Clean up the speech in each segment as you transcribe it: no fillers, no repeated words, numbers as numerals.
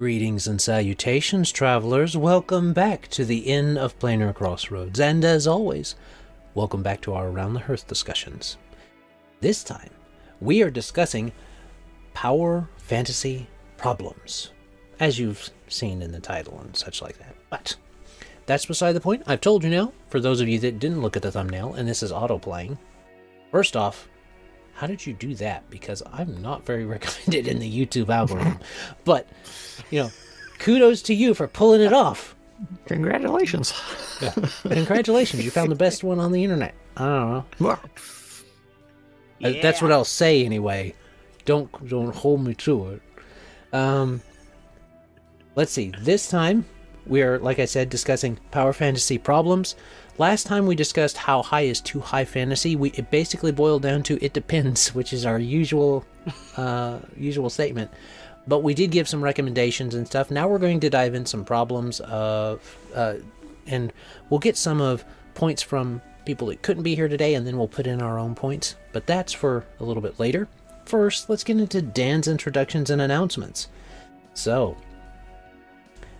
Greetings and salutations, travelers. Welcome back to the Inn of Planar Crossroads, and as always, welcome back to our Around the Hearth discussions. This time, we are discussing power fantasy problems, as you've seen in the title and such like that. But that's beside the point. I've told you now, for those of you that didn't look at the thumbnail, and this is auto-playing. First off, how did you do that? Because I'm not very recommended in the YouTube algorithm. But, kudos to you for pulling it off. Congratulations. Yeah. Congratulations. You found the best one on the internet. I don't know. Yeah. That's what I'll say anyway. Don't hold me to it. Let's see. This time, we are, like I said, discussing power fantasy problems. Last time we discussed how high is too high fantasy. It basically boiled down to it depends, which is our usual statement. But we did give some recommendations and stuff. Now we're going to dive in some problems and we'll get some of points from people that couldn't be here today, and then we'll put in our own points. But that's for a little bit later. First, let's get into Dan's introductions and announcements. So,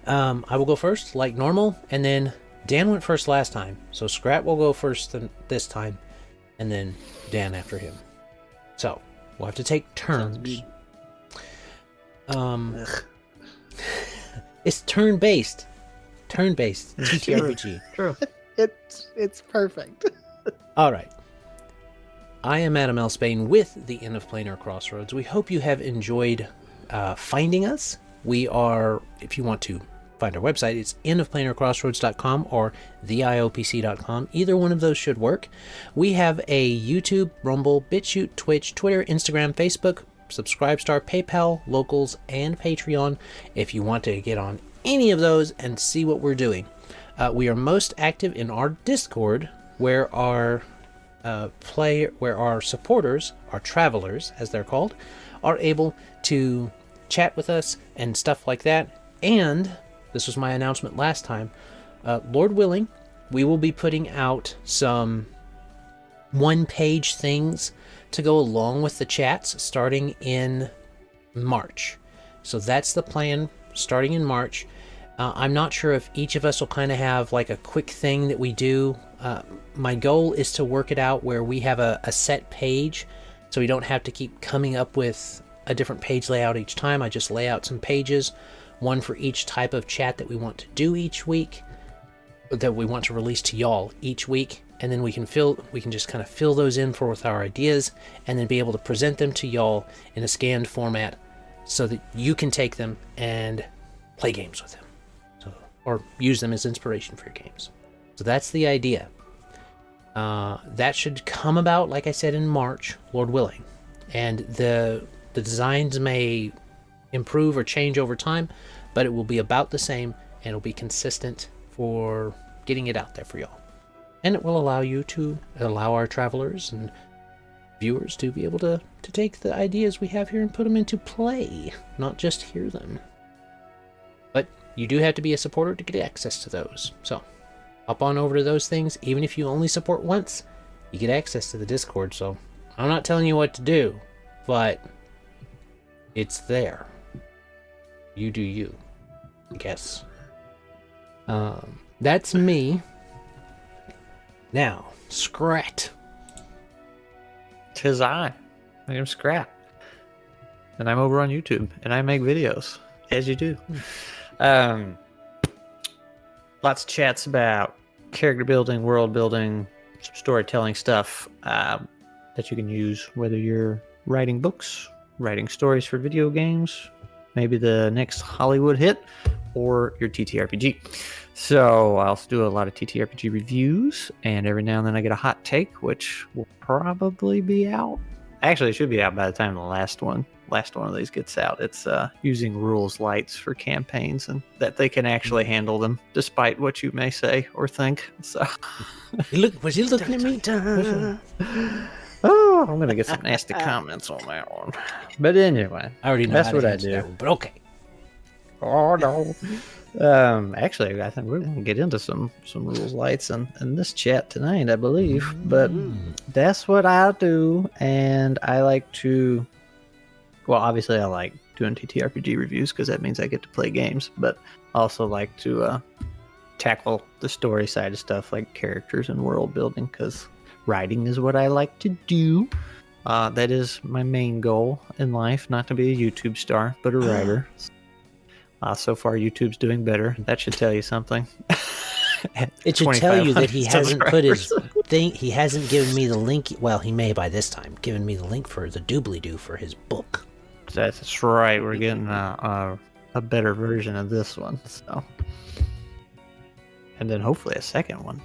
I will go first, like normal, and then Dan went first last time, so Skrat will go first this time, and then Dan after him. So, we'll have to take turns. It's turn-based. Turn-based. TTRPG. True. It's perfect. Alright. I am Adam L. Spain with the Inn of Planar Crossroads. We hope you have enjoyed finding us. We are, if you want to find our website, it's innofplanarcrossroads.com or theiopc.com. Either one of those should work. We have a YouTube, Rumble, BitChute, Twitch, Twitter, Instagram, Facebook, Subscribestar, PayPal, Locals, and Patreon if you want to get on any of those and see what we're doing. We are most active in our Discord, where our supporters, our travelers as they're called, are able to chat with us and stuff like that. And this was my announcement last time. Lord willing, we will be putting out some one-page things to go along with the chats starting in March. So that's the plan, starting in March. I'm not sure if each of us will kind of have like a quick thing that we do. My goal is to work it out where we have a set page, so we don't have to keep coming up with a different page layout each time. I just lay out some pages, one for each type of chat that we want to do each week, that we want to release to y'all each week, and then we can just kind of fill those in with our ideas, and then be able to present them to y'all in a scanned format so that you can take them and play games with them, or use them as inspiration for your games. So that's the idea. That should come about, like I said, in March, Lord willing, and the designs may improve or change over time, but it will be about the same, and it'll be consistent for getting it out there for y'all. And it will allow our travelers and viewers to be able to take the ideas we have here and put them into play, not just hear them. But you do have to be a supporter to get access to those. So hop on over to those things. Even if you only support once, you get access to the Discord. So I'm not telling you what to do, but it's there. You do you, I guess. That's me. Now, Skrat. 'Tis I. My name's Skrat. And I'm over on YouTube, and I make videos, as you do. Lots of chats about character building, world building, storytelling stuff that you can use, whether you're writing books, writing stories for video games, maybe the next Hollywood hit, or your TTRPG. So I also do a lot of TTRPG reviews, and every now and then I get a hot take, which will probably be out. Actually, it should be out by the time the last one of these gets out. It's using rules lights for campaigns, and that they can actually handle them, despite what you may say or think. So, Was he looking at me? oh, I'm gonna get some nasty comments on that one. But anyway, I already know that's how what to I answer do. that one, but okay. Oh no. Actually, I think we're going to get into some rules lights in this chat tonight, I believe. But that's what I do, and I like to. Well, obviously, I like doing TTRPG reviews because that means I get to play games, but I also like to tackle the story side of stuff like characters and world building because writing is what I like to do. That is my main goal in life, not to be a YouTube star, but a writer. So far, YouTube's doing better. That should tell you something. It should tell you that he hasn't put his subscribers. thing. He hasn't given me the link. Well, he may by this time given me the link for the doobly-doo for his book. That's right. We're getting a better version of this one. So, and then hopefully a second one.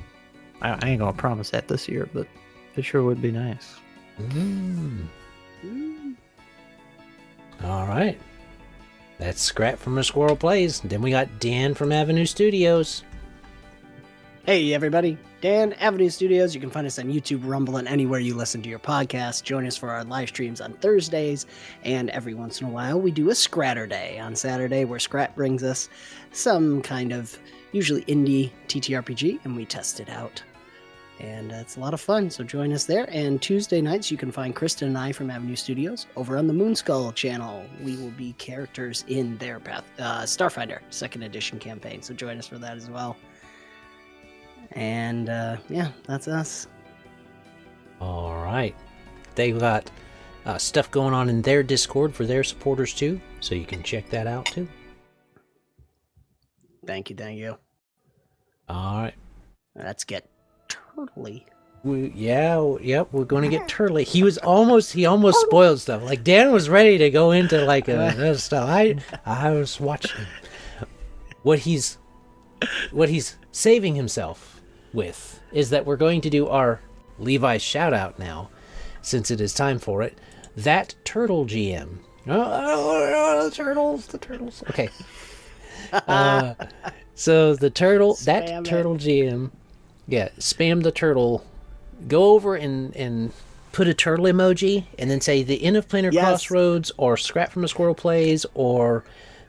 I ain't gonna promise that this year, but it sure would be nice. All right. That's Skrat from A Squirrel Plays. Then we got Dan from Avenue Studios. Hey, everybody. Dan, Avenue Studios. You can find us on YouTube, Rumble, and anywhere you listen to your podcast. Join us for our live streams on Thursdays. And every once in a while, we do a Skratter Day on Saturday where Skrat brings us some kind of usually indie TTRPG and we test it out. And it's a lot of fun, so join us there. And Tuesday nights, you can find Kristen and I from Avenue Studios over on the Moonskull channel. We will be characters in their Starfinder 2nd edition campaign, so join us for that as well. And yeah, that's us. All right. They've got stuff going on in their Discord for their supporters too, so you can check that out too. Thank you. All right. Let's get turtly. We're going to get turtly. He almost spoiled stuff. Like Dan was ready to go into like another stuff. I was watching him. What he's saving himself with is that we're going to do our Levi shout out now, since it is time for it. That turtle GM. The turtles. Okay. So the turtle, turtle GM. Yeah, spam the turtle. Go over and put a turtle emoji, and then say the Inn of Planar Crossroads, or Skrat from A Squirrel Plays, or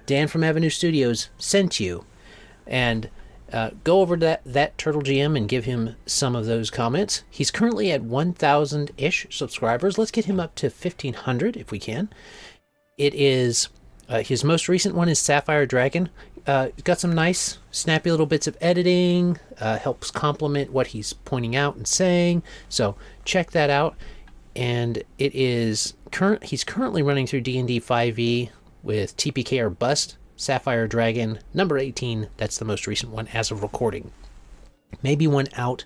Dan from Avenue Studios sent you, and go over to that turtle GM and give him some of those comments. He's currently at 1,000-ish subscribers. Let's get him up to 1,500 if we can. It is his most recent one is Sapphire Dragon. Got some nice, snappy little bits of editing, helps complement what he's pointing out and saying. So check that out. And it is he's currently running through D&D 5e with TPK or Bust, Sapphire Dragon, number 18. That's the most recent one as of recording. Maybe one out.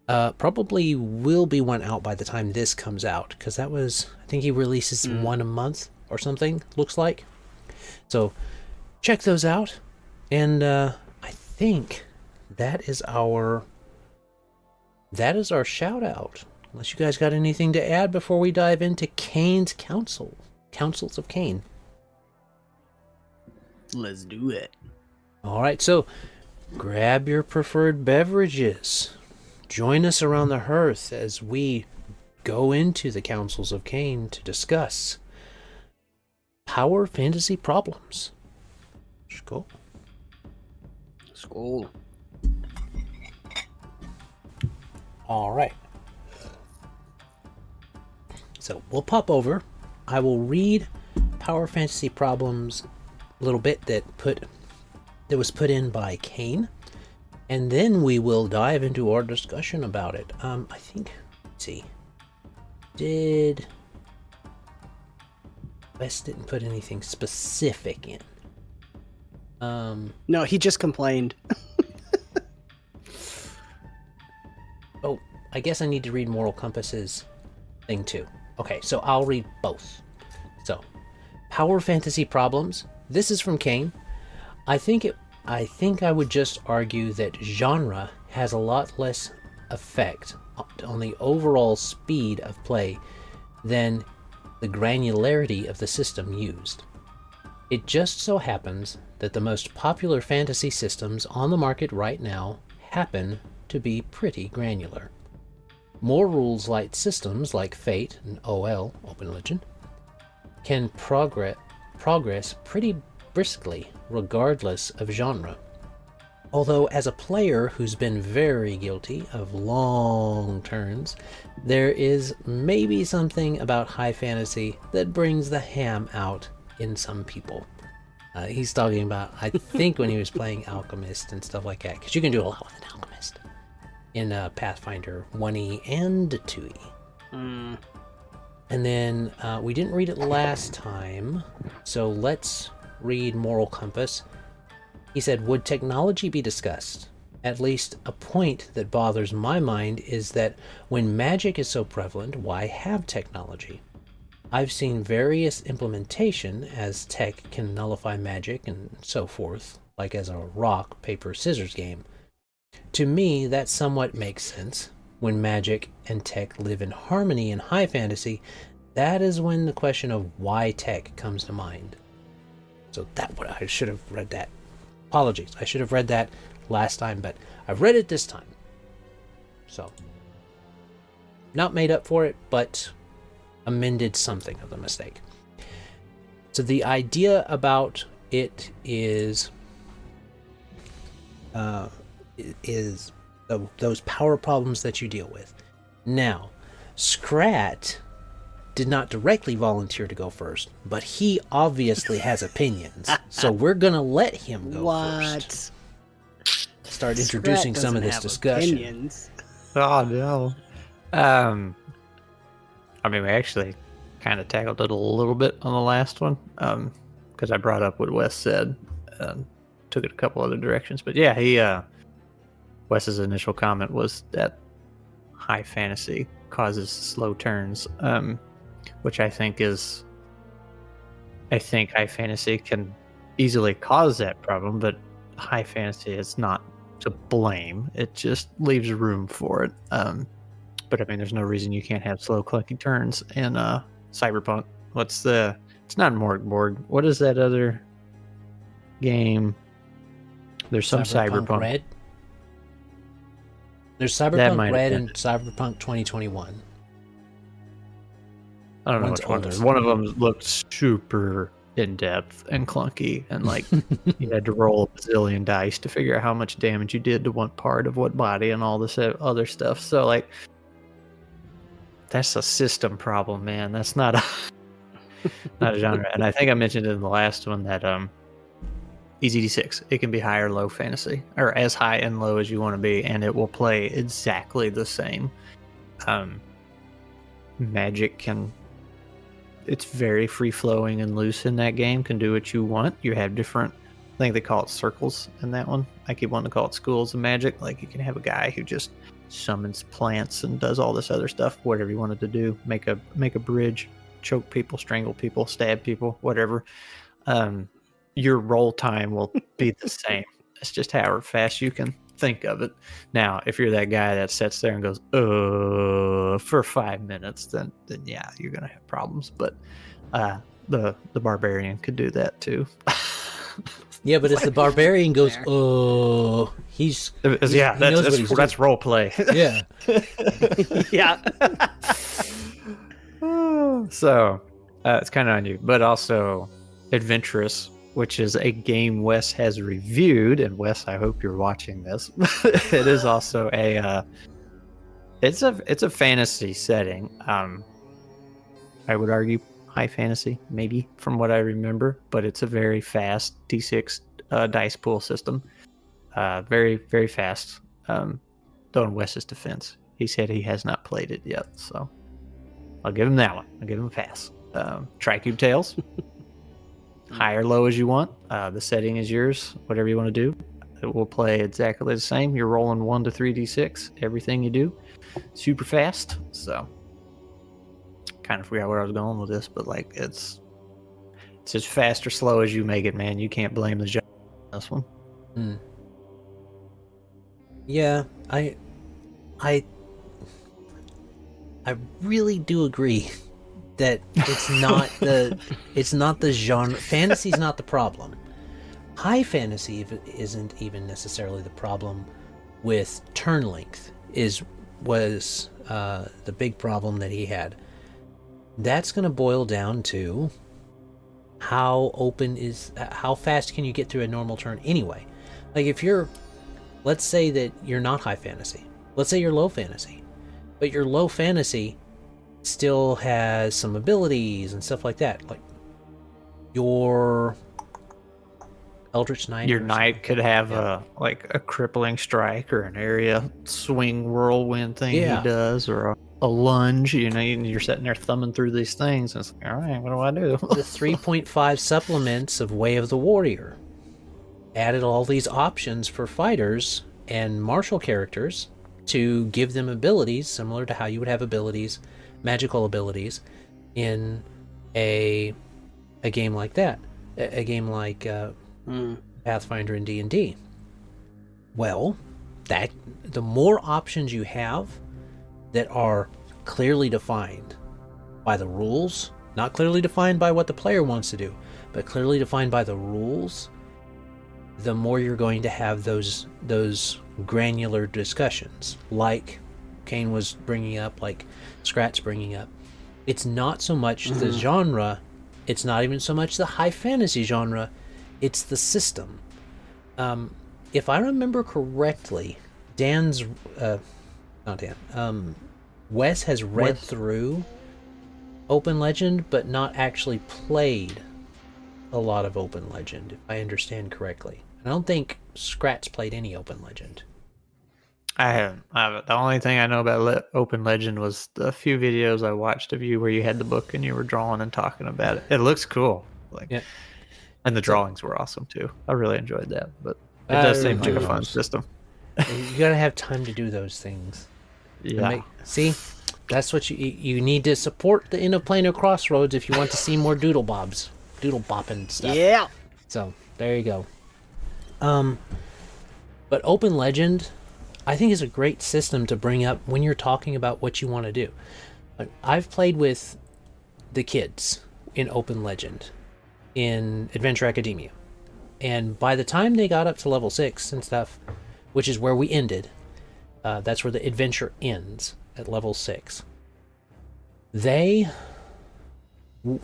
Probably will be one out by the time this comes out, because that was, I think he releases one a month or something, looks like. So check those out, and I think that is our shout out. Unless you guys got anything to add before we dive into Kane's Councils of Kane. Let's do it. All right, so grab your preferred beverages. Join us around the hearth as we go into the Councils of Kane to discuss power fantasy problems. Skål. Skål. All right. So we'll pop over. I will read power fantasy problems a little bit that was put in by Kane, and then we will dive into our discussion about it. I think, let's see, Wes didn't put anything specific in. No, he just complained. Oh, I guess I need to read Moral Compass's thing too. Okay, so I'll read both. So, power fantasy problems. This is from Kane. I think I would just argue that genre has a lot less effect on the overall speed of play than the granularity of the system used. It just so happens that the most popular fantasy systems on the market right now happen to be pretty granular. More rules-light systems like Fate and OL, Open Legend, can progress pretty briskly regardless of genre. Although as a player who's been very guilty of long turns, there is maybe something about high fantasy that brings the ham out in some people. He's talking about, I think, when he was playing Alchemist and stuff like that, because you can do a lot with an Alchemist in Pathfinder 1E and 2E. Mm. And then we didn't read it last time, so let's read Moral Compass. He said, would technology be discussed? At least a point that bothers my mind is that when magic is so prevalent, why have technology? I've seen various implementation as tech can nullify magic and so forth, like as a rock, paper, scissors game. To me, that somewhat makes sense. When magic and tech live in harmony in high fantasy, that is when the question of why tech comes to mind. So I should have read that. Apologies, I should have read that last time, but I've read it this time. So, not made up for it, but amended something of the mistake. So the idea about it is those power problems that you deal with. Now, Skrat did not directly volunteer to go first, but he obviously has opinions, so we're gonna let him go first. Start introducing some of this discussion. Opinions. Oh no. I mean, we actually kind of tackled it a little bit on the last one, because I brought up what Wes said, took it a couple other directions. But yeah, Wes's initial comment was that high fantasy causes slow turns, which I think high fantasy can easily cause that problem, but high fantasy is not to blame. It just leaves room for it. But I mean, there's no reason you can't have slow, clunky turns in Cyberpunk. It's not Morgborg. What is that other game? There's some Cyberpunk. Red? There's Cyberpunk Red and Cyberpunk 2021. I don't know which one. One of them looked super in-depth and clunky, and like you had to roll a bazillion dice to figure out how much damage you did to one part of what body and all this other stuff. So like, that's a system problem, man. That's not a genre. And I think I mentioned in the last one that easy D6, it can be high or low fantasy, or as high and low as you want to be, and it will play exactly the same. Magic it's very free-flowing and loose in that game, can do what you want. You have different, I think they call it circles in that one. I keep wanting to call it schools of magic. Like, you can have a guy who just summons plants and does all this other stuff, whatever you wanted to do. Make a bridge, choke people, strangle people, stab people, whatever. Your roll time will be the same. It's just however fast you can think of it. Now, if you're that guy that sits there and goes, for 5 minutes, then yeah, you're gonna have problems. But the barbarian could do that too. Yeah, but if the barbarian goes, that's role play. Yeah. Yeah. So it's kind of on you, but also Adventurous, which is a game Wes has reviewed, and Wes, I hope you're watching this. It is also it's a fantasy setting. I would argue high fantasy, maybe, from what I remember, but it's a very fast D6 dice pool system. Very, very fast. Though in Wes's defense, he said he has not played it yet, so I'll give him that one. I'll give him a pass. Tricube Tales. High or low as you want. The setting is yours. Whatever you want to do. It will play exactly the same. You're rolling 1 to 3d6. Everything you do. Super fast. So, kind of forgot where I was going with this, but like it's as fast or slow as you make it, man. You can't blame the genre on this one. Yeah, I really do agree that it's not the genre. Fantasy's not the problem. High fantasy isn't even necessarily the problem. With turn length was the big problem that he had. That's going to boil down to how fast can you get through a normal turn anyway. Like, let's say that you're not high fantasy. Let's say you're low fantasy, but your low fantasy still has some abilities and stuff like that. Like, your Eldritch Knight. Your knight could have a crippling strike or an area swing whirlwind thing Yeah. he does, or a lunge. You know, you're sitting there thumbing through these things, and it's like, all right, what do I do? The 3.5 supplements of Way of the Warrior added all these options for fighters and martial characters to give them abilities similar to how you would have abilities, magical abilities, in a game like that, a game like Pathfinder and D&D. Well, that the more options you have that are clearly defined by the rules, not clearly defined by what the player wants to do, but clearly defined by the rules, the more you're going to have those granular discussions, like Kane was bringing up, like Skrat's bringing up. It's not so much the genre, it's not even so much the high fantasy genre, it's the system. If I remember correctly, Wes has read through Open Legend, but not actually played a lot of Open Legend, if I understand correctly. I don't think Skrat's played any Open Legend. I haven't. The only thing I know about Open Legend was the few videos I watched of you where you had the book and you were drawing and talking about it. It looks cool. Yeah. And the drawings were awesome too. I really enjoyed that. But it does seem like a fun system. You gotta have time to do those things. Yeah. See, that's what you need to support the Planar Crossroads if you want to see more doodle bopping stuff. Yeah. So there you go. But Open Legend, I think, is a great system to bring up when you're talking about what you want to do. I've played with the kids in Open Legend in Adventure Academia, and by the time they got up to level 6 and stuff, which is where we ended, that's where the adventure ends, at level 6, they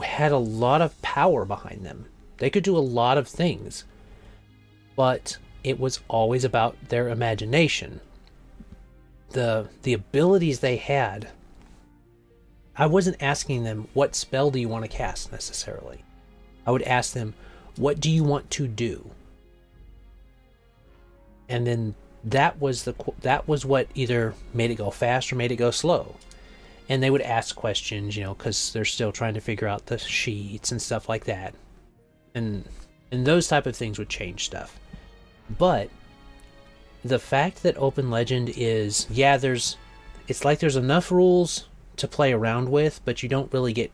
had a lot of power behind them. They could do a lot of things, but it was always about their imagination. The abilities they had, I wasn't asking them, what spell do you want to cast necessarily? I would ask them, what do you want to do? And then that was what either made it go fast or made it go slow. And they would ask questions, because they're still trying to figure out the sheets and stuff like that. And those type of things would change stuff. But the fact that Open Legend is, it's like there's enough rules to play around with, but you don't really get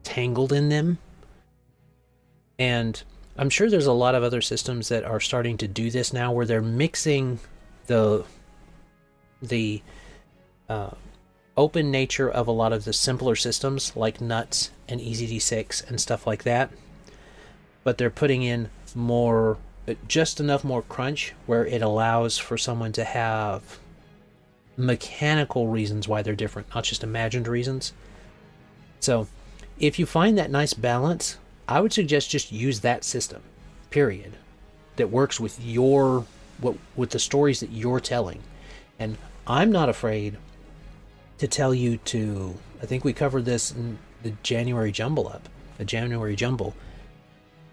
tangled in them. And I'm sure there's a lot of other systems that are starting to do this now, where they're mixing the open nature of a lot of the simpler systems, like Nuts and EasyD6 and stuff like that, but they're putting in just enough more crunch where it allows for someone to have mechanical reasons why they're different, not just imagined reasons. So if you find that nice balance, I would suggest just use that system, period, that works with with the stories that you're telling. And I'm not afraid to tell you to, I think we covered this in the January Jumble.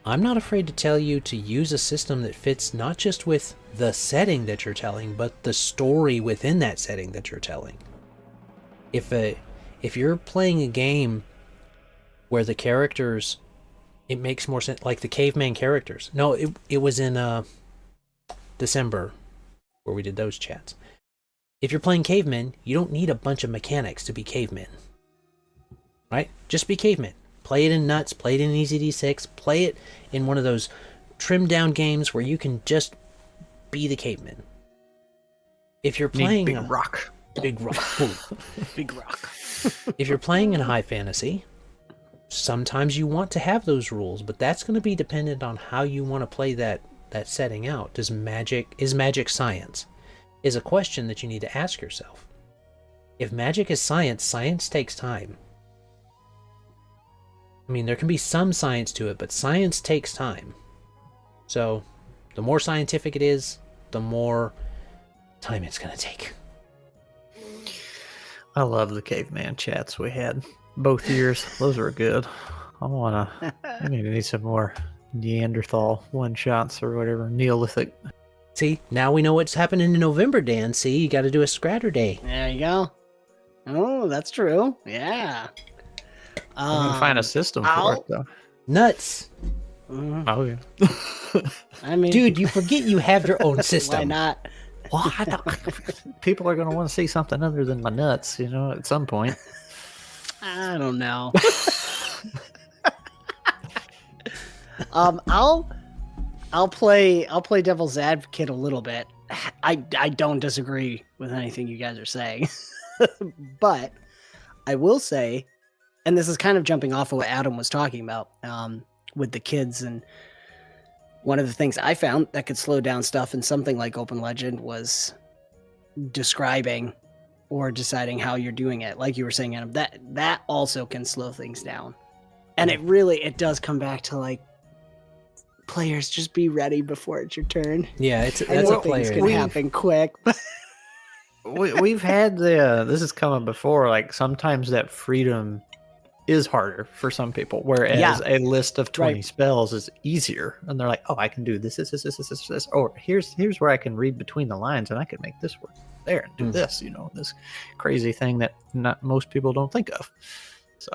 I'm not afraid to tell you to use a system that fits not just with the setting that you're telling, but the story within that setting that you're telling. If you're playing a game where the characters, it makes more sense, like the caveman characters. No, it was in December where we did those chats. If you're playing cavemen, you don't need a bunch of mechanics to be cavemen. Right? Just be cavemen. Play it in Nuts, play it in EasyD6, play it in one of those trimmed down games where you can just be the caveman. If you're playing Big rock. Big rock. Big rock. If you're playing in high fantasy, sometimes you want to have those rules, but that's going to be dependent on how you want to play that setting out. Is magic science? Is a question that you need to ask yourself. If magic is science, science takes time. I mean, there can be some science to it, but science takes time. So, the more scientific it is, the more time it's going to take. I love the caveman chats we had both years. Those were good. I need some more Neanderthal one-shots or whatever, Neolithic. See, now we know what's happening in November, Dan. See, you got to do a Scratter Day. There you go. Oh, that's true. Yeah. I'm going to find a system for it, though. Nuts. Oh, yeah. I mean, Dude, you forget you have your own system. why not? What? People are going to want to see something other than my nuts, at some point. I don't know. I'll play devil's advocate a little bit. I don't disagree with anything you guys are saying. But I will say, and this is kind of jumping off of what Adam was talking about with the kids, and one of the things I found that could slow down stuff in something like Open Legend was describing or deciding how you're doing it. Like you were saying, Adam, that also can slow things down. And it does come back to like, players, just be ready before it's your turn. Yeah, that's a a player. Things can happen quick. We've had this has come up before. Like sometimes that freedom is harder for some people, whereas a list of 20 spells is easier, and they're like, "Oh, I can do this. Or here's where I can read between the lines, and I can make this work there and do this. This crazy thing that not most people don't think of." So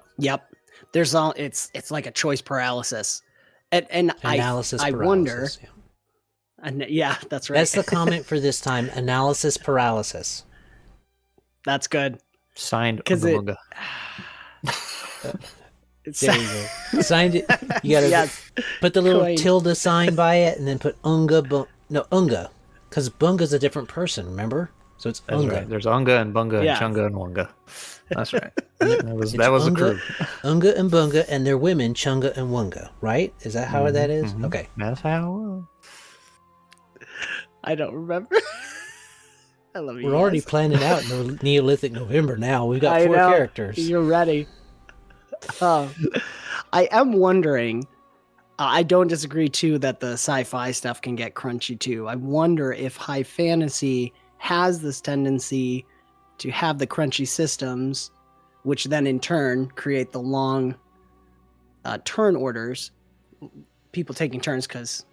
there's it's like a choice paralysis, and analysis I paralysis, wonder. And that's right. That's the comment for this time. Analysis paralysis. That's good. Signed because There you go. Signed it. You gotta put the little tilde sign by it, and then put Unga. Unga, because Bunga's a different person. Remember? So it's That's Unga. Right. There's Unga and Bunga and Chunga and Wunga. That's right. That was Unga, a crew. Unga and Bunga, and their women Chunga and Wunga. Right? Is that how that is? Mm-hmm. Okay. That's how it was. I don't remember. I love you. We're already planning out Neolithic November now. We've got 4 characters. You're ready. I am wondering. I don't disagree too that the sci-fi stuff can get crunchy too. I wonder if high fantasy has this tendency to have the crunchy systems, which then in turn create the long turn orders. People taking turns, because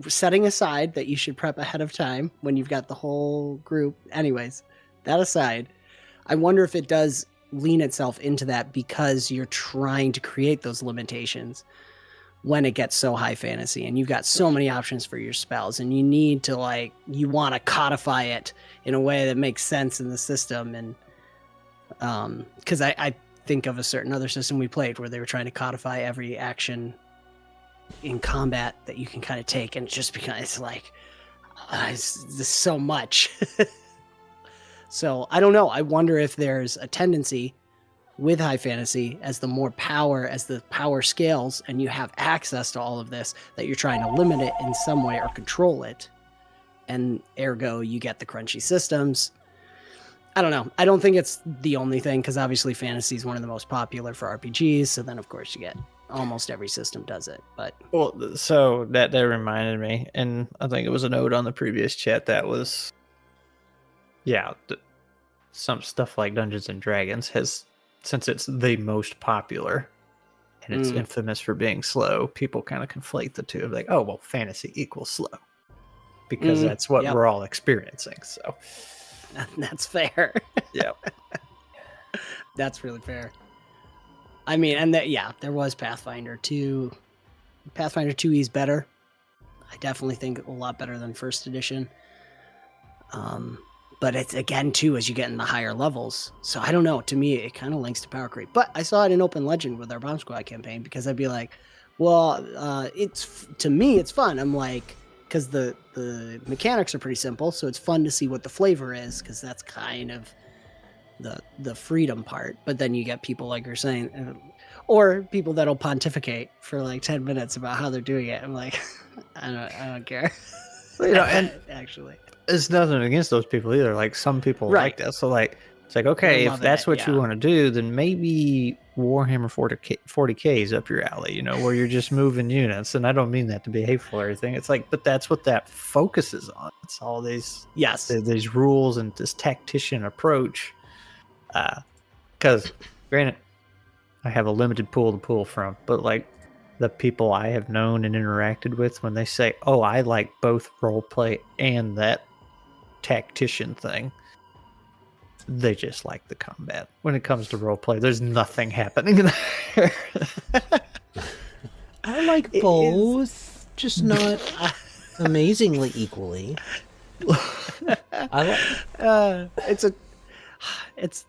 setting aside that you should prep ahead of time when you've got the whole group. Anyways, that aside, I wonder if it does lean itself into that because you're trying to create those limitations when it gets so high fantasy and you've got so many options for your spells, and you need to you want to codify it in a way that makes sense in the system. And because I think of a certain other system we played where they were trying to codify every action in combat that you can kind of take, and just because it's like there's so much. So I don't know. I wonder if there's a tendency with high fantasy, as the power scales and you have access to all of this, that you're trying to limit it in some way or control it, and ergo you get the crunchy systems. I don't know. I don't think it's the only thing, because obviously fantasy is one of the most popular for RPGs, so then of course you get almost every system does it. But so that reminded me, and I think it was a note on the previous chat that was some stuff like Dungeons and Dragons has, since it's the most popular and it's infamous for being slow, people kind of conflate the two of like, oh well, fantasy equals slow because that's what we're all experiencing. So that's fair. Yeah. That's really fair. I mean, and there was Pathfinder 2. Pathfinder 2E is better. I definitely think a lot better than first edition. But it's, again, too, as you get in the higher levels. So I don't know. To me, it kind of links to power creep. But I saw it in Open Legend with our Bomb Squad campaign, because I'd be like, well, to me, it's fun. I'm like, because the mechanics are pretty simple, so it's fun to see what the flavor is, because that's kind of the freedom part. But then you get people, like you're saying, or people that'll pontificate for like 10 minutes about how they're doing it. I'm like, I don't care. And actually, it's nothing against those people either. Like some people like that. So like, it's like, okay, if that's what you want to do, then maybe Warhammer 40K is up your alley, where you're just moving units. And I don't mean that to be hateful or anything. It's like, but that's what that focuses on. It's all these these rules and this tactician approach. Because granted, I have a limited pool to pull from, but like the people I have known and interacted with, when they say, "Oh, I like both roleplay and that tactician thing," they just like the combat. When it comes to roleplay, there's nothing happening there. I like both, just not amazingly equally. It's a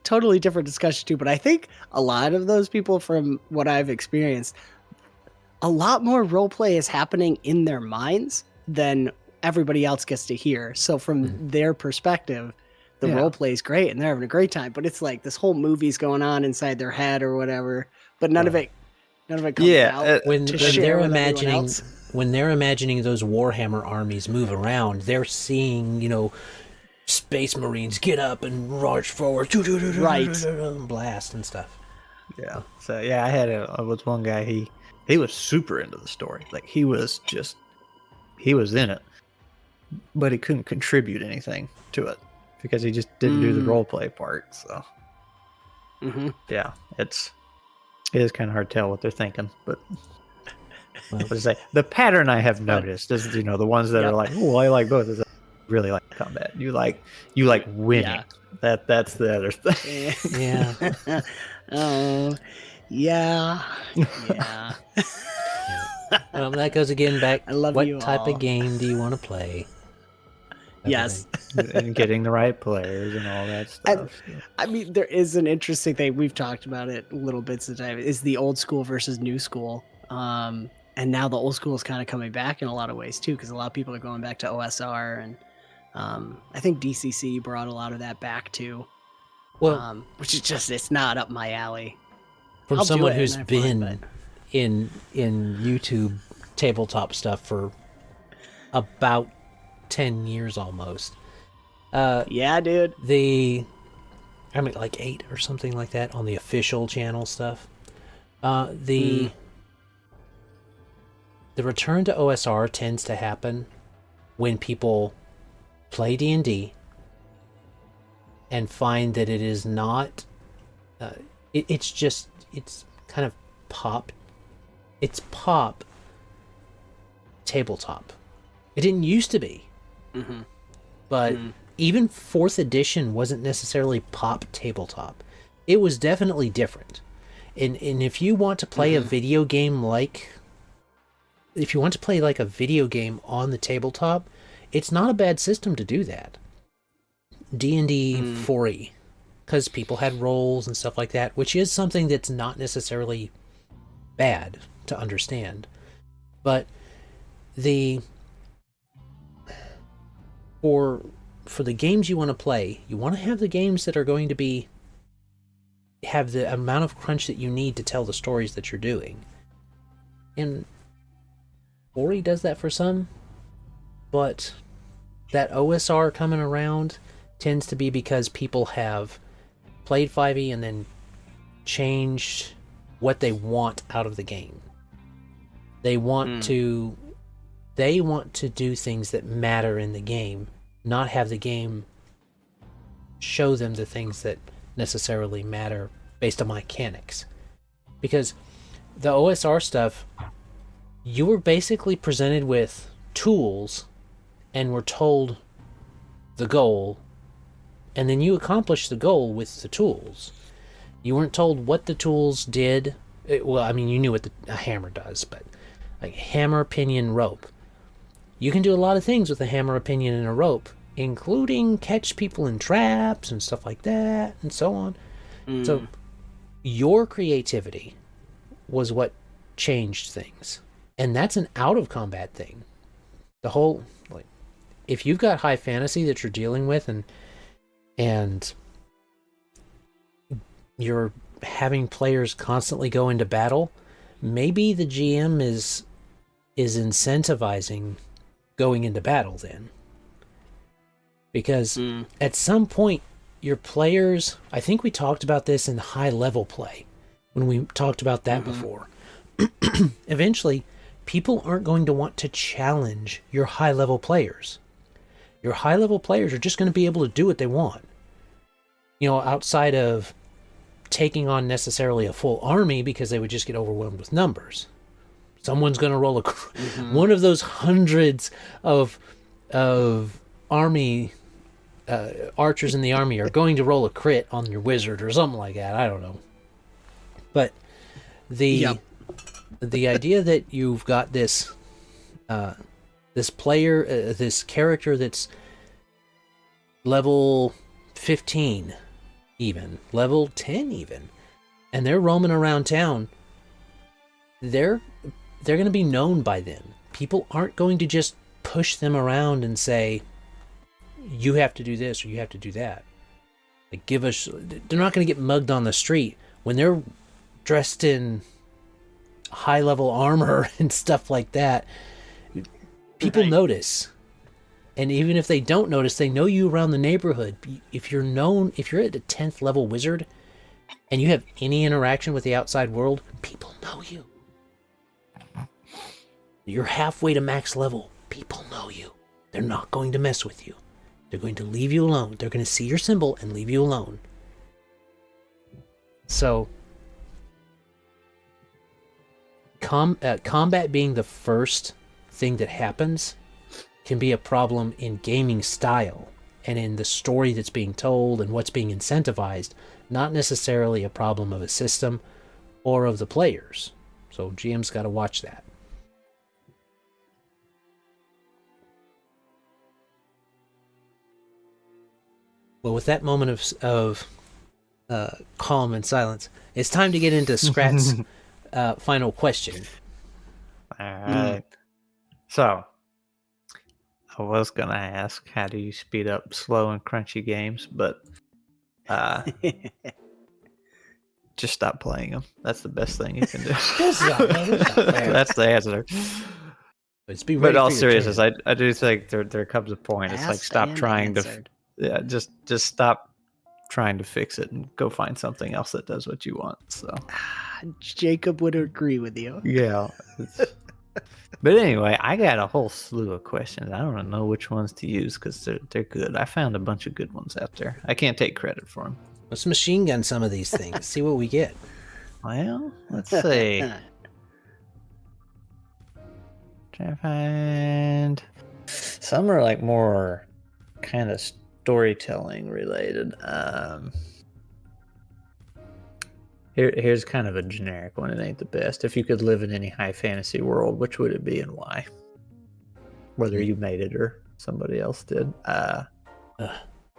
totally different discussion too, but I think a lot of those people, from what I've experienced, a lot more roleplay is happening in their minds than everybody else gets to hear. So from their perspective, the roleplay is great and they're having a great time, but it's like this whole movie's going on inside their head or whatever, but none of it comes out when to share they're with everyone imagining else. when they're imagining those Warhammer armies move around, they're seeing, Space Marines get up and march forward, Right. blast and stuff. Yeah. So yeah, I was one guy. He was super into the story. Like he was in it, but he couldn't contribute anything to it because he just didn't do the role play part. So yeah, it is kind of hard to tell what they're thinking. But what to say, the pattern I have noticed is the ones that are like, oh, I like both. Is really like combat. You like winning. Yeah. That's the other thing. Yeah. Oh, yeah. Well, that goes again back. I love what you type all. of game do you want to play? Yes. And getting the right players and all that stuff. I mean, there is an interesting thing. We've talked about it little bits of time. Is the old school versus new school. And now the old school is kind of coming back in a lot of ways too, because a lot of people are going back to OSR, and I think DCC brought a lot of that back too. Well, which is just, it's not up my alley. From I'll do someone it who's and I been find, in YouTube tabletop stuff for about 10 years almost. Yeah, dude. Like 8 or something like that on the official channel stuff. The return to OSR tends to happen when people play D&D and find that it is not it's kind of pop tabletop. It didn't used to be, but even 4th edition wasn't necessarily pop tabletop. It was definitely different. And if you want to play a video game if you want to play like a video game on the tabletop, it's not a bad system to do that. D&D 4e, because people had roles and stuff like that, which is something that's not necessarily bad to understand. But for the games you want to play, you want to have the games that are going to have the amount of crunch that you need to tell the stories that you're doing. And 4e does that for some, but that OSR coming around tends to be because people have played 5e and then changed what they want out of the game. They want to do things that matter in the game, not have the game show them the things that necessarily matter based on mechanics. Because the OSR stuff, you were basically presented with tools and were told the goal, and then you accomplished the goal with the tools. You weren't told what the tools did. You knew what a hammer does, but like hammer, pinion, rope. You can do a lot of things with a hammer, a pinion, and a rope, including catch people in traps and stuff like that, and so on. So your creativity was what changed things. And that's an out-of-combat thing. The whole, if you've got high fantasy that you're dealing with and you're having players constantly go into battle, maybe the GM is incentivizing going into battle then. Because at some point, your players, I think we talked about this in high-level play, when we talked about that before. Eventually, people aren't going to want to challenge your high-level players. Your high-level players are just going to be able to do what they want. Outside of taking on necessarily a full army because they would just get overwhelmed with numbers. Someone's going to roll one of those hundreds of army archers in the army are going to roll a crit on your wizard or something like that. I don't know. But the idea that you've got this this player, this character that's level 15 even, level 10 even, and they're roaming around town, they're going to be known by then. People aren't going to just push them around and say, you have to do this or you have to do that. Like, they're not going to get mugged on the street when they're dressed in high level armor and stuff like that. People notice. And even if they don't notice, they know you around the neighborhood. If you're at a 10th level wizard and you have any interaction with the outside world, people know you. You're halfway to max level. People know you. They're not going to mess with you. They're going to leave you alone. They're going to see your symbol and leave you alone. So, combat being the first thing that happens can be a problem in gaming style and in the story that's being told and what's being incentivized, not necessarily a problem of a system or of the players. So GM's got to watch that. Well, with that moment of calm and silence, it's time to get into Skrat's final question. All right. So, I was going to ask, how do you speed up slow and crunchy games? But just stop playing them. That's the best thing you can do. That's the answer. But in all seriousness, I do think there comes a point. It's like, stop trying to... Yeah, just stop trying to fix it and go find something else that does what you want. So Jacob would agree with you. Yeah. But anyway, I got a whole slew of questions. I don't know which ones to use because they're good. I found a bunch of good ones out there. I can't take credit for them. Let's machine gun some of these things. See what we get. Well, let's see. Try to find... Some are like more kind of storytelling related. Here's kind of a generic one. It ain't the best. If you could live in any high fantasy world, which would it be and why? Whether you made it or somebable else did. I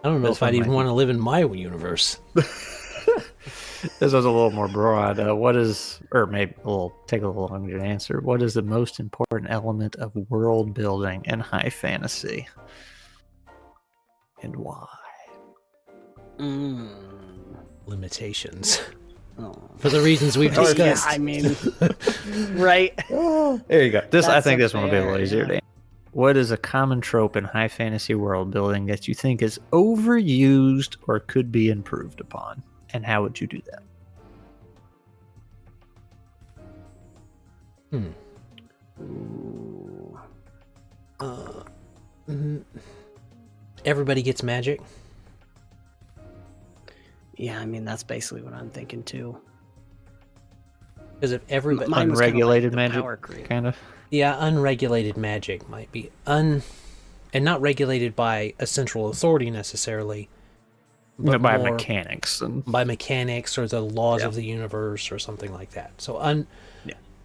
don't know if I'd even want to live in my universe. This was a little more broad. Maybe we'll take a little longer to answer. What is the most important element of world building in high fantasy? And why? Limitations. For the reasons we've discussed. Yeah, I mean, right? There you go. I think this one will be a little easier to answer. What is a common trope in high fantasy world building that you think is overused or could be improved upon? And how would you do that? Everybody gets magic. Yeah, I mean, that's basically what I'm thinking too. Because if everybody... Unregulated magic, kind of? Yeah, unregulated magic might be... And not regulated by a central authority necessarily. But by mechanics. By mechanics or the laws of the universe or something like that. So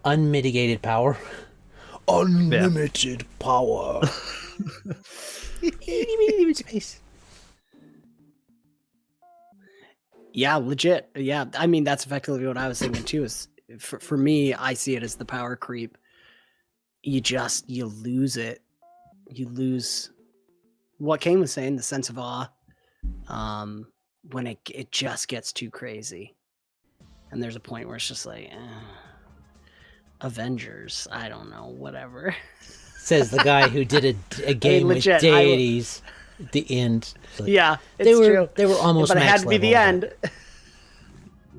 unmitigated power. Unlimited power. Space. Yeah, legit. Yeah, I mean, that's effectively what I was thinking too. Is for me, I see it as the power creep. You lose it. You lose what Kane was saying, the sense of awe, when it just gets too crazy. And there's a point where it's just like, Avengers, I don't know, whatever. Says the guy who did a game with deities. The end. Like, yeah, it's true. They were almost but it had to be the end.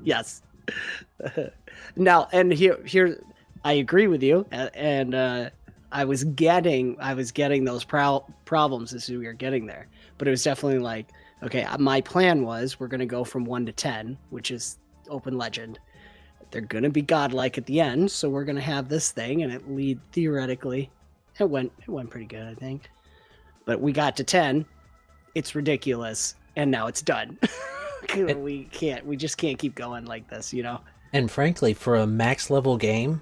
Yes. Now, and here, I agree with you, and I was getting those problems as we were getting there, but it was definitely like, okay, my plan was we're going to go from 1 to 10, which is open legend. They're gonna be godlike at the end, so we're gonna have this thing, and theoretically, it went pretty good, I think. But we got to 10, it's ridiculous, and now it's done. We just can't keep going like this, you know. And frankly, for a max level game,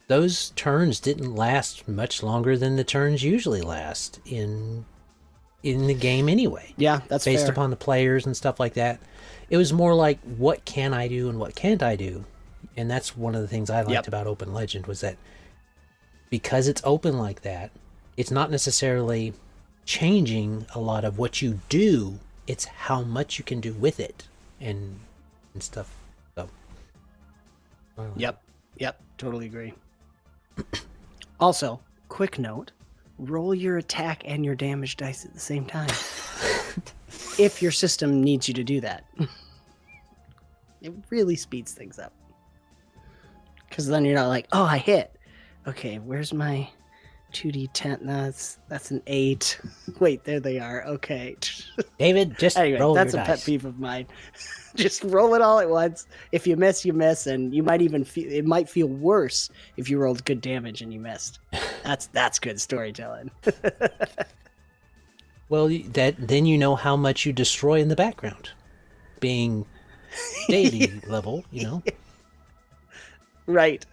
those turns didn't last much longer than the turns usually last in the game anyway. Yeah, that's based fair. upon the players and stuff like that. It was more like, what can I do and what can't I do? And that's one of the things I liked about Open Legend, was that because it's open like that, it's not necessarily changing a lot of what you do, it's how much you can do with it and stuff. So Yep, totally agree. Also, quick note, roll your attack and your damage dice at the same time. If your system needs you to do that. It really speeds things up. Because then you're not like, oh, I hit. Okay, where's my 2d10? No, that's an 8. Wait, there they are. Okay. David, just anyway, roll that's your a dice. pet peeve of mine. Just roll it all at once. If you miss, you miss, and you might even feel it might feel worse if you rolled good damage and you missed. That's good storytelling. Well, then you know how much you destroy in the background, being deity level, you know. Right.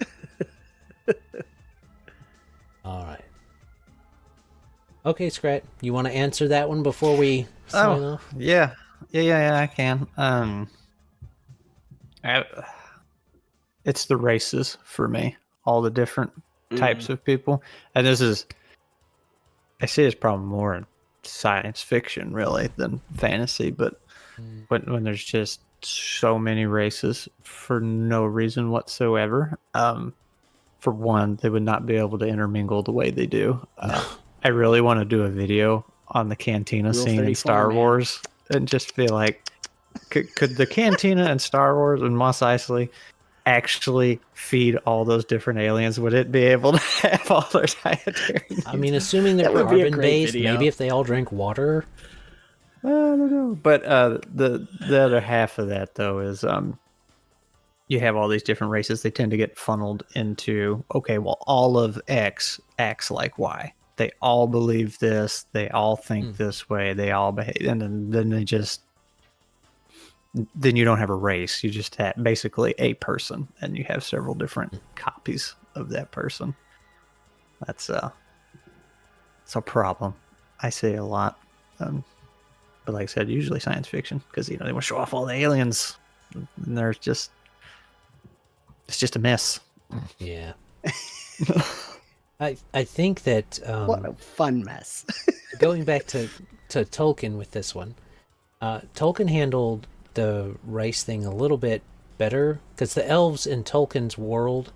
All right. Okay, Skrat, you want to answer that one before we sign off? Yeah, I can. It's the races for me. All the different types of people, and I see this problem more in science fiction really than fantasy. But when there's just so many races for no reason whatsoever, for one, they would not be able to intermingle the way they do. I really want to do a video on the cantina Rule scene in 34, Star man. Wars and just feel like, could the cantina in Star Wars and Mos Eisley actually feed all those different aliens? Would it be able to have all their dietary needs? I mean, assuming they're That would be a great carbon-based, video. maybe if they all drink water. I don't know. But the other half of that, though, is you have all these different races. They tend to get funneled into, okay, well, all of X acts like Y. They all believe this. They all think this way. They all behave. And then they just... Then you don't have a race. You just have basically a person. And you have several different copies of that person. That's a problem. I say a lot. But like I said, usually science fiction. Because, they want to show off all the aliens. And there's just... It's just a mess. Yeah. I think that What a fun mess. going back to Tolkien with this one, Tolkien handled the race thing a little bit better, because the elves in Tolkien's world,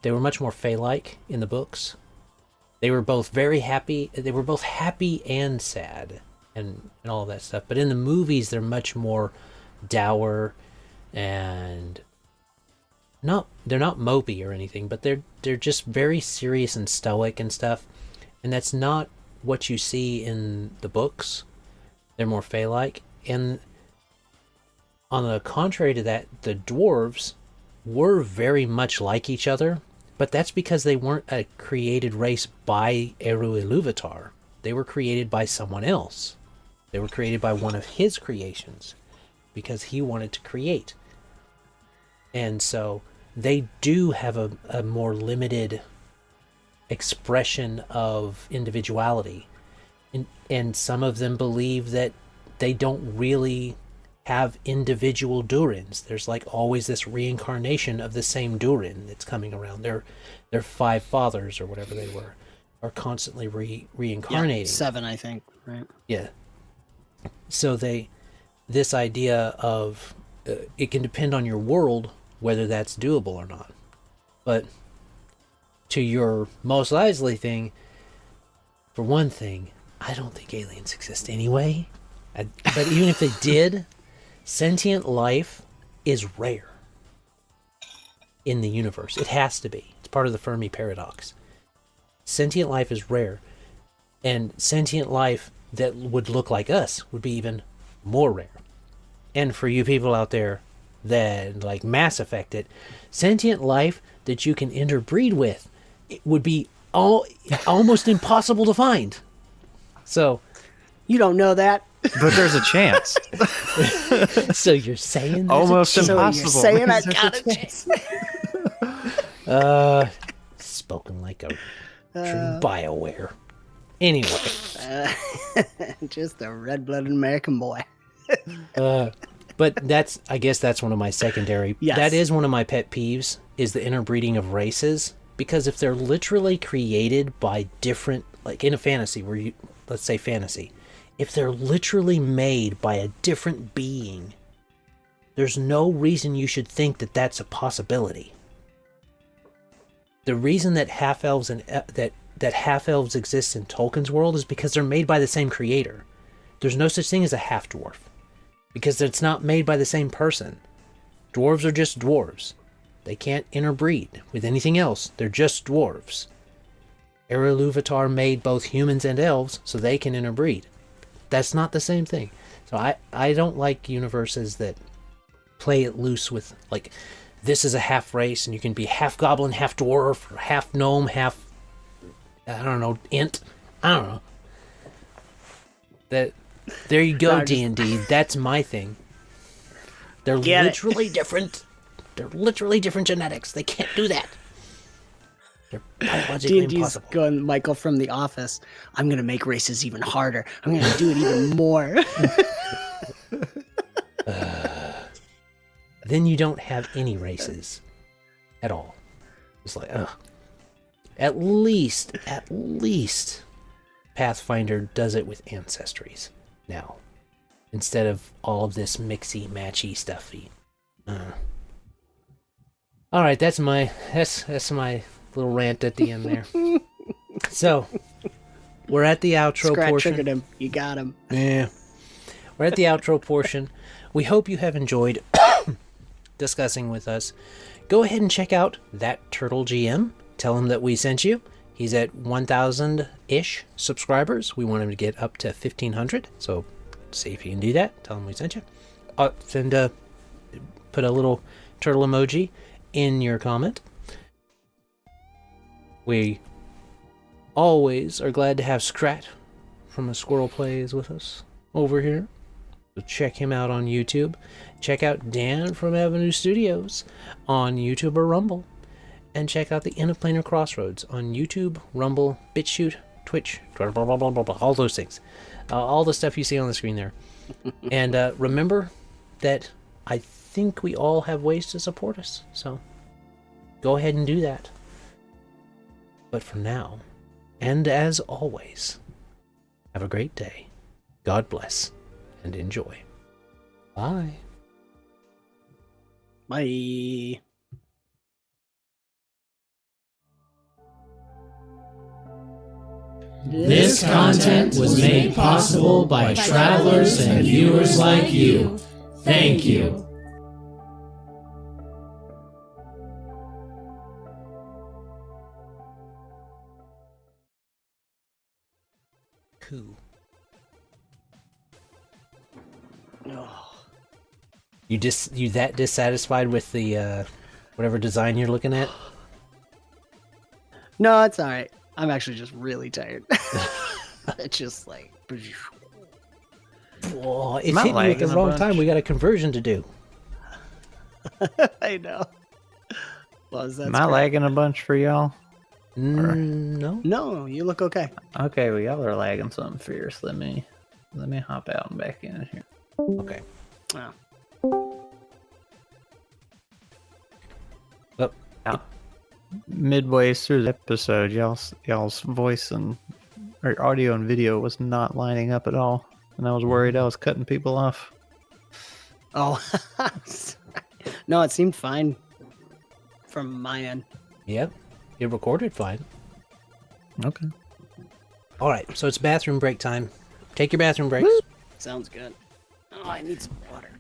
they were much more Fae-like in the books. They were both very happy. They were both happy and sad and all of that stuff. But in the movies, they're much more dour and... they're not mopey or anything, but they're just very serious and stoic and stuff, and that's not what you see in the books. They're more Fae-like, and on the contrary to that, the dwarves were very much like each other, but that's because they weren't a created race by Eru Iluvatar. They were created by someone else. They were created by one of his creations, because he wanted to create. And so they do have a more limited expression of individuality. And some of them believe that they don't really have individual Durins. There's like always this reincarnation of the same Durin that's coming around. Their 5 fathers or whatever they were are constantly reincarnating. Yeah, 7, I think, right? Yeah. So this idea of it can depend on your world whether that's doable or not. But to your Mos Eisley thing, for one thing, I don't think aliens exist anyway. But even if they did, sentient life is rare in the universe. It has to be. It's part of the Fermi paradox. Sentient life is rare. And sentient life that would look like us would be even more rare. And for you people out there that like Mass Effect it, sentient life that you can interbreed with, it would be almost impossible to find. So You don't know that. But there's a chance. so you're saying there's Almost a chance? impossible. So you're saying I There's got a a chance. Spoken like a true BioWare. Anyway, Just a red-blooded American boy. but I guess that's one of my secondary. Yes. That is one of my pet peeves, is the interbreeding of races. Because if they're literally created by different, like in a fantasy where let's say fantasy, if they're literally made by a different being, there's no reason you should think that that's a possibility. The reason that half-elves and that half-elves exist in Tolkien's world is because they're made by the same creator. There's no such thing as a half-dwarf, because it's not made by the same person. Dwarves are just dwarves. They can't interbreed with anything else. They're just dwarves. Iluvatar made both humans and elves so they can interbreed. That's not the same thing. So I don't like universes that play it loose with, like, this is a half race and you can be half goblin, half dwarf, or half gnome, half, I don't know, int. I don't know. There you go, D&D. That's my thing. They're literally different. They're literally different genetics. They can't do that. They're biologically D&D's impossible. going Michael from The Office. I'm going to make races even harder. I'm going to do it even more. Then you don't have any races at all. It's like, ugh. At least Pathfinder does it with ancestries now, instead of all of this mixy matchy stuffy. All right, that's my little rant at the end there. So we're at the outro Skrat portion. triggered him. You got him. Yeah, we're at the outro portion. We hope you have enjoyed discussing with us. Go ahead and check out That Turtle GM. Tell him that we sent you. He's at 1,000-ish subscribers. We want him to get up to 1,500. So see if you can do that. Tell him we sent you. Put a little turtle emoji in your comment. We always are glad to have Skrat from A Squirrel Plays with us over here. So check him out on YouTube. Check out Dan from Avenue Studios on YouTube or Rumble. And check out the Inn of Planar Crossroads on YouTube, Rumble, BitChute, Twitch, blah, blah, blah, blah, blah, blah, all those things. All the stuff you see on the screen there. And remember that I think we all have ways to support us. So go ahead and do that. But for now, and as always, have a great day. God bless and enjoy. Bye. Bye. This content was made possible by travelers and viewers like you. Thank you. Cool. No. You that dissatisfied with the whatever design you're looking at? No, it's all right. I'm actually just really tired. It's just like... Oh, it's Not hitting you at the lagging a wrong bunch. time. We got a conversion to do. I know. Well, is that Am I lagging a bunch for y'all? No. No, you look okay. Okay, well, y'all are lagging something fierce. Let me hop out and back in here. Okay. Wow. Well, Midway through the episode, y'all's voice and or audio and video was not lining up at all, and I was worried I was cutting people off. Oh. No, it seemed fine from my end. yep. It recorded fine. Okay. All right. So it's bathroom break time. Take your bathroom breaks. Sounds good. Oh, I need some water.